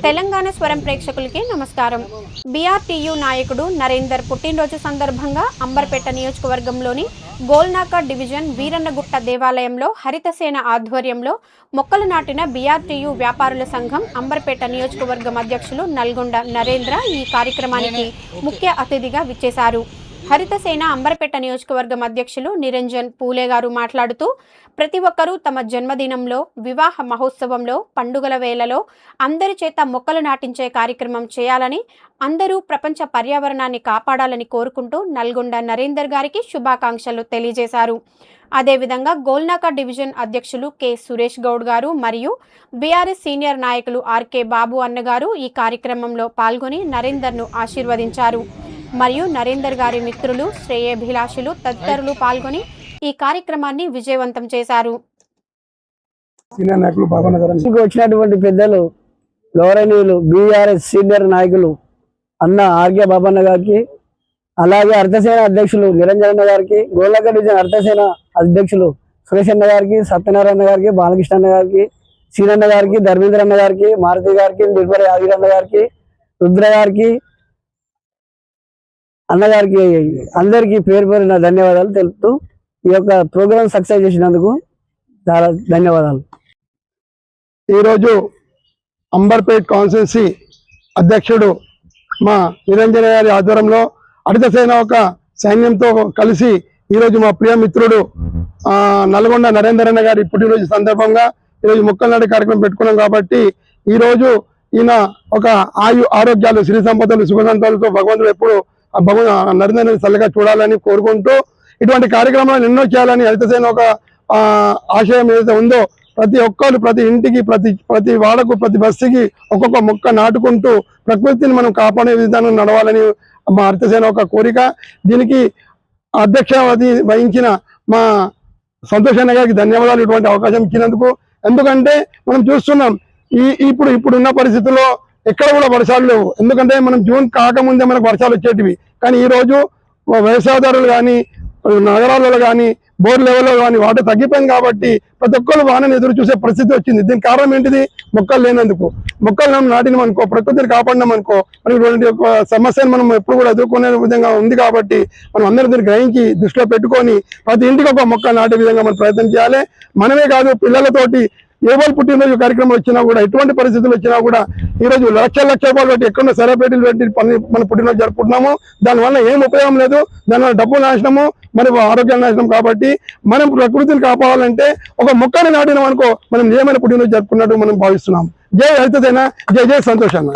తెలంగాణ స్వరం ప్రేక్షకులకి నమస్కారం. బీఆర్టీయూ నాయకుడు నరేందర్ పుట్టినరోజు సందర్భంగా అంబర్పేట నియోజకవర్గంలోని గోల్నాక డివిజన్ వీరన్నగుట్ట దేవాలయంలో హరితసేన ఆధ్వర్యంలో మొక్కలు నాటిన బీఆర్టీయూ వ్యాపారుల సంఘం అంబర్పేట నియోజకవర్గం అధ్యక్షులు నల్గొండ నరేంద్ర ఈ కార్యక్రమానికి ముఖ్య అతిథిగా విచ్చేశారు. హరితసేన అంబర్పేట నియోజకవర్గం అధ్యక్షులు నిరంజన్ పూలే గారు మాట్లాడుతూ, ప్రతి ఒక్కరూ తమ జన్మదినంలో, వివాహ మహోత్సవంలో, పండుగల వేళలో అందరి చేత మొక్కలు నాటించే కార్యక్రమం చేయాలని, అందరూ ప్రపంచ పర్యావరణాన్ని కాపాడాలని కోరుకుంటూ నల్గొండ నరేందర్ గారికి శుభాకాంక్షలు తెలియజేశారు. అదేవిధంగా గోల్నాక డివిజన్ అధ్యక్షులు కె సురేష్ గౌడ్ గారు మరియు బీఆర్ఎస్ సీనియర్ నాయకులు ఆర్కే బాబు అన్నగారు ఈ కార్యక్రమంలో పాల్గొని నరేందర్ను ఆశీర్వదించారు. మరియు నరేందర్ గారి మిత్రులు, శ్రేయోభిలాషులు తదితరులు పాల్గొని ఈ కార్యక్రమాన్ని విజయవంతం చేశారు. వచ్చినటువంటి పెద్దలు, గౌరవనీయులు బీఆర్ఎస్ సీనియర్ నాయకులు అన్న ఆర్కే బాబన్న గారికి, అలాగే అర్థసేన అధ్యక్షులు నిరంజన్ గారికి, గోల్నాక డివిజన్ అర్థసేన అధ్యక్షులు సురేష్ అన్న గారికి, సత్యనారాయణ గారికి, బాలకృష్ణ అన్న గారికి, సీనన్న గారికి, ధర్మేంద్ర అన్న గారికి, మారుతి గారికి, నిర్భర యాదగిరి అన్న గారికి, రుద్ర గారికి, అన్నగారికి అందరికీ పేరు పేరున ధన్యవాదాలు తెలుపుతూ ఈ యొక్క ప్రోగ్రామ్ సక్సెస్ చేసినందుకు చాలా ధన్యవాదాలు. ఈరోజు అంబర్పేట్ కాన్స్టిట్యున్సీ అధ్యక్షుడు మా నిరంజన్ గారి ఆధ్వర్యంలో హరితసేన ఒక సైన్యంతో కలిసి ఈరోజు మా ప్రియ మిత్రుడు నల్గొండ నరేందర్ అన్న గారి పుట్టినరోజు సందర్భంగా ఈరోజు మొక్కలు నాటే కార్యక్రమం పెట్టుకున్నాం. కాబట్టి ఈరోజు ఈయన ఒక ఆరోగ్యాలు, సిరి సంపదలు, సుఖ సంతాలతో భగవంతుడు ఎప్పుడు నరేందర్ చల్లగా చూడాలని కోరుకుంటూ ఇటువంటి కార్యక్రమాలను ఎన్నో చేయాలని హరితసేన ఒక ఆశయం ఏదైతే ఉందో, ప్రతి ఒక్కరు ప్రతి ఇంటికి, ప్రతి వాడకు, ప్రతి బస్సుకి ఒక్కొక్క మొక్క నాటుకుంటూ ప్రకృతిని మనం కాపాడే విధానం నడవాలని మా హరితసేన ఒక కోరిక. దీనికి అధ్యక్షత వహించిన మా సంతోష్ అన్న గారికి ధన్యవాదాలు ఇటువంటి అవకాశం ఇచ్చినందుకు. ఎందుకంటే మనం చూస్తున్నాం ఇప్పుడున్న పరిస్థితుల్లో ఎక్కడ కూడా వర్షాలు లేవు. ఎందుకంటే మనం జూన్ కాకముందే మనకు వర్షాలు వచ్చేటివి. కానీ ఈ రోజు వ్యవసాయదారులు కానీ, నగరాలలో కానీ, బోర్ లెవెల్లో కానీ వాటర్ తగ్గిపోయింది. కాబట్టి ప్రతి ఒక్కరు వానని ఎదురు చూసే పరిస్థితి వచ్చింది. దీనికి కారణం ఏంటిది? మొక్కలు లేనందుకు. మొక్కలు నాటినాం అనుకో, ప్రకృతిని కాపాడినాం అనుకో, మనకి ఇటువంటి సమస్యను మనం ఎప్పుడు కూడా ఎదుర్కొనే విధంగా ఉంది. కాబట్టి మనం అందరూ దీన్ని గ్రహించి దృష్టిలో పెట్టుకొని ప్రతి ఇంటికి ఒక మొక్క నాటే విధంగా మనం ప్రయత్నం చేయాలి. మనమే కాదు, పిల్లలతోటి ఏవల్ పుట్టినరోజు కార్యక్రమం వచ్చినా కూడా, ఎటువంటి పరిస్థితులు వచ్చినా కూడా ఈరోజు లక్షల రూపాయలు పెట్టి ఎక్కడో సెలబ్రిటీలు పెట్టి మన పుట్టినరోజు జరుపుకుంటున్నాము. దానివల్ల ఏం ఉపయోగం లేదు. దానివల్ల డబ్బు నాశనము, మరి ఆరోగ్యం నాశనం. కాబట్టి మనం ప్రకృతిని కాపాడాలంటే ఒక మొక్కని నాటినాం అనుకో, మనం నిజమైన పుట్టినరోజు జరుపుకున్నట్టు మనం భావిస్తున్నాం. జై హరితసేన, జై జై సంతోష్ అన్న.